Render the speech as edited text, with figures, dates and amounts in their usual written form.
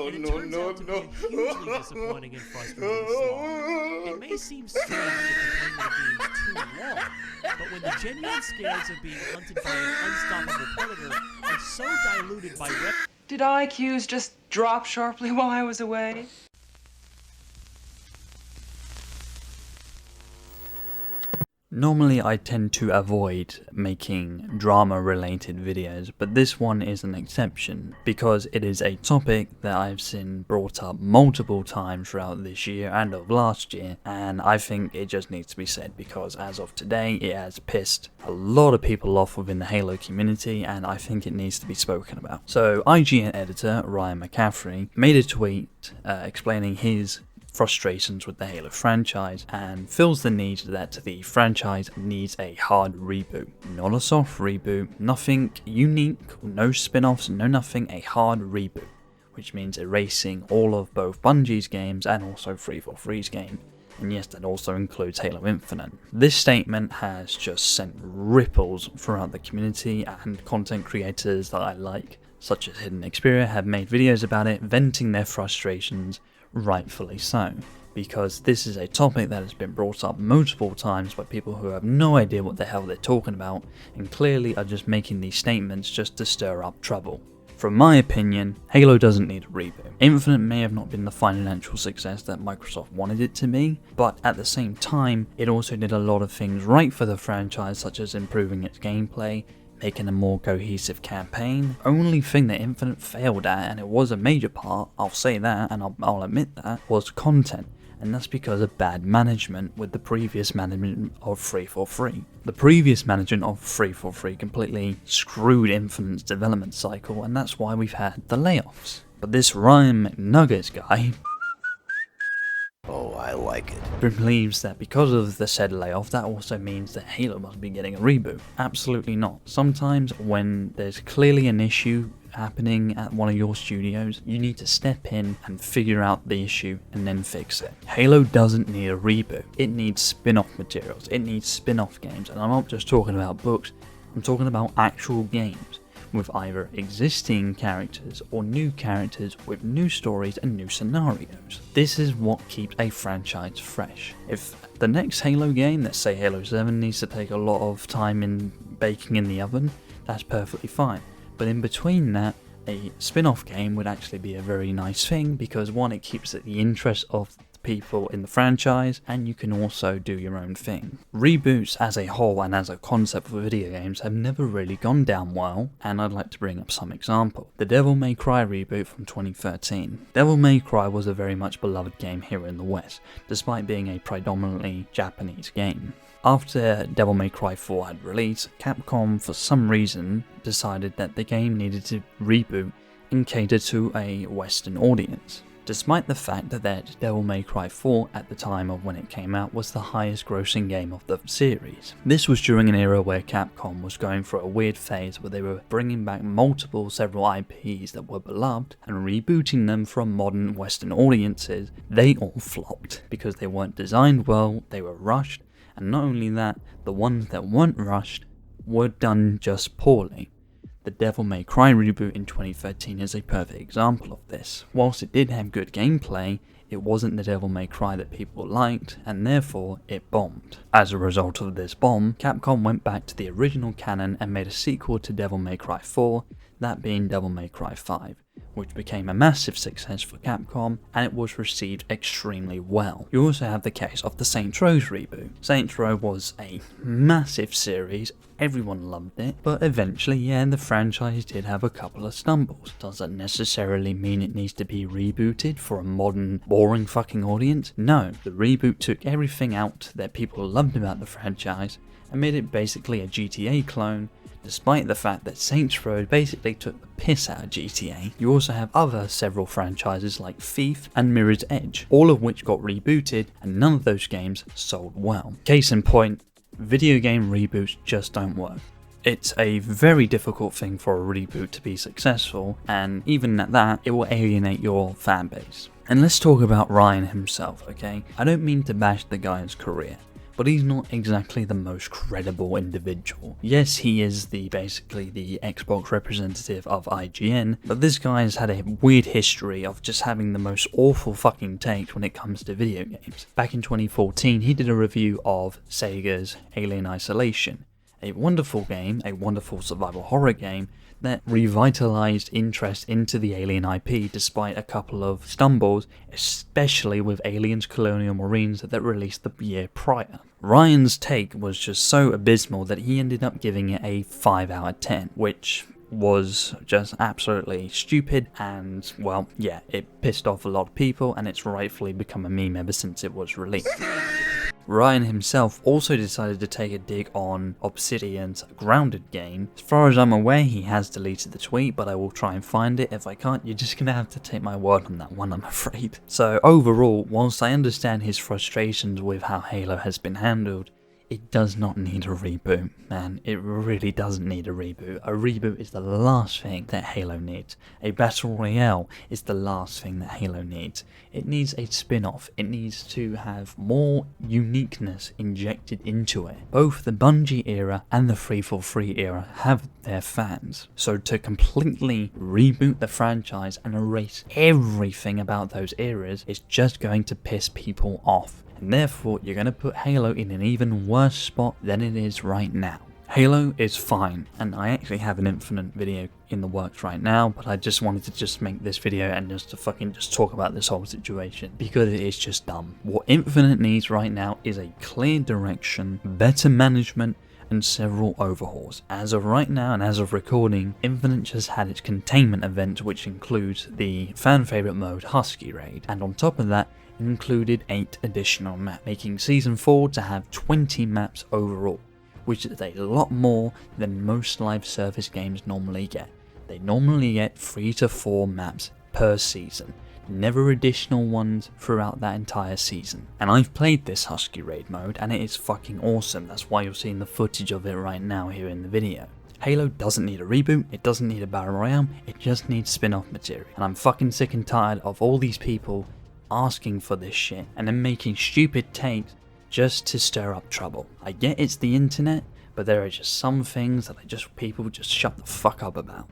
and it turns out to be a hugely disappointing and frustrating slog. It may seem strange to complain that a game is too long, but when the genuine scares of being hunted by an unstoppable predator are so diluted by Did IQs just drop sharply while I was away? Normally I tend to avoid making drama related videos, but this one is an exception because it is a topic that I've seen brought up multiple times throughout this year and of last year, and I think it just needs to be said because as of today it has pissed a lot of people off within the Halo community, and I think it needs to be spoken about. So IGN editor Ryan McCaffrey made a tweet explaining his frustrations with the Halo franchise and feels the need that the franchise needs a hard reboot. Not a soft reboot, nothing unique, no spin-offs, no nothing, a hard reboot. Which means erasing all of both Bungie's games and also 343's game. And yes, that also includes Halo Infinite. This statement has just sent ripples throughout the community, and content creators that I like, such as HiddenXperia, have made videos about it, venting their frustrations. Rightfully so, because this is a topic that has been brought up multiple times by people who have no idea what the hell they're talking about and clearly are just making these statements just to stir up trouble. From my opinion, Halo doesn't need a reboot. Infinite may have not been the financial success that Microsoft wanted it to be, but at the same time, it also did a lot of things right for the franchise, such as improving its gameplay, making a more cohesive campaign. Only thing that Infinite failed at, and it was a major part, I'll say that and I'll admit that, was content. And that's because of bad management with the previous management of 343. The previous management of 343 completely screwed Infinite's development cycle, and that's why we've had the layoffs. But this Ryan McNuggets guy, oh, I like it, believes that because of the said layoff, that also means that Halo must be getting a reboot. Absolutely not. Sometimes when there's clearly an issue happening at one of your studios, you need to step in and figure out the issue and then fix it. Halo doesn't need a reboot. It needs spin-off materials. It needs spin-off games. And I'm not just talking about books, I'm talking about actual games with either existing characters or new characters with new stories and new scenarios. This is what keeps a franchise fresh. If the next Halo game, let's say Halo 7, needs to take a lot of time in baking in the oven, that's perfectly fine. But in between that, a spin-off game would actually be a very nice thing because one, it keeps the interest of people in the franchise, and you can also do your own thing. Reboots as a whole and as a concept for video games have never really gone down well, and I'd like to bring up some example. The Devil May Cry reboot from 2013. Devil May Cry was a very much beloved game here in the West, despite being a predominantly Japanese game. After Devil May Cry 4 had released, Capcom for some reason decided that the game needed to reboot and cater to a Western audience. Despite the fact that Devil May Cry 4 at the time of when it came out was the highest grossing game of the series. This was during an era where Capcom was going through a weird phase where they were bringing back several IPs that were beloved and rebooting them from modern Western audiences. They all flopped because they weren't designed well, they were rushed, and not only that, the ones that weren't rushed were done just poorly. The Devil May Cry reboot in 2013 is a perfect example of this. Whilst it did have good gameplay, it wasn't the Devil May Cry that people liked, and therefore it bombed. As a result of this bomb, Capcom went back to the original canon and made a sequel to Devil May Cry 4, that being Devil May Cry 5, which became a massive success for Capcom, and it was received extremely well. You also have the case of the Saints Row reboot. Saints Row was a massive series, everyone loved it, but eventually, yeah, the franchise did have a couple of stumbles. Does that necessarily mean it needs to be rebooted for a modern, boring fucking audience? No, the reboot took everything out that people loved about the franchise and made it basically a GTA clone, despite the fact that Saints Row basically took the piss out of GTA. You also have several franchises like Thief and Mirror's Edge, all of which got rebooted and none of those games sold well. Case in point, video game reboots just don't work. It's a very difficult thing for a reboot to be successful, and even at that, it will alienate your fan base. And let's talk about Ryan himself, okay? I don't mean to bash the guy's career, but he's not exactly the most credible individual. Yes, he is basically the Xbox representative of IGN, but this guy has had a weird history of just having the most awful fucking takes when it comes to video games. Back in 2014, he did a review of Sega's Alien Isolation, a wonderful game, a wonderful survival horror game that revitalized interest into the Alien IP despite a couple of stumbles, especially with Aliens Colonial Marines that released the year prior. Ryan's take was just so abysmal that he ended up giving it a 5 out of 10, which was just absolutely stupid, and well, yeah, it pissed off a lot of people and it's rightfully become a meme ever since it was released. Ryan himself also decided to take a dig on Obsidian's Grounded game. As far as I'm aware, he has deleted the tweet, but I will try and find it. If I can't, you're just gonna have to take my word on that one, I'm afraid. So overall, whilst I understand his frustrations with how Halo has been handled, it does not need a reboot, man. It really doesn't need a reboot. A reboot is the last thing that Halo needs. A Battle Royale is the last thing that Halo needs. It needs a spin-off. It needs to have more uniqueness injected into it. Both the Bungie era and the 343 era have their fans. So to completely reboot the franchise and erase everything about those eras is just going to piss people off. And therefore, you're going to put Halo in an even worse spot than it is right now. Halo is fine, and I actually have an Infinite video in the works right now, but I just wanted to make this video and just talk about this whole situation, because it is just dumb. What Infinite needs right now is a clear direction, better management, and several overhauls. As of right now and as of recording, Infinite just had its containment event, which includes the fan favourite mode Husky Raid, and on top of that, included 8 additional maps, making Season 4 to have 20 maps overall, which is a lot more than most live service games normally get. They normally get 3 to 4 maps per season, never additional ones throughout that entire season. And I've played this Husky Raid mode and it is fucking awesome. That's why you're seeing the footage of it right now here in the video. Halo doesn't need a reboot, it doesn't need a battle royale, it just needs spin-off material. And I'm fucking sick and tired of all these people asking for this shit and then making stupid takes just to stir up trouble. I get it's the internet, but there are just some things that people just shut the fuck up about.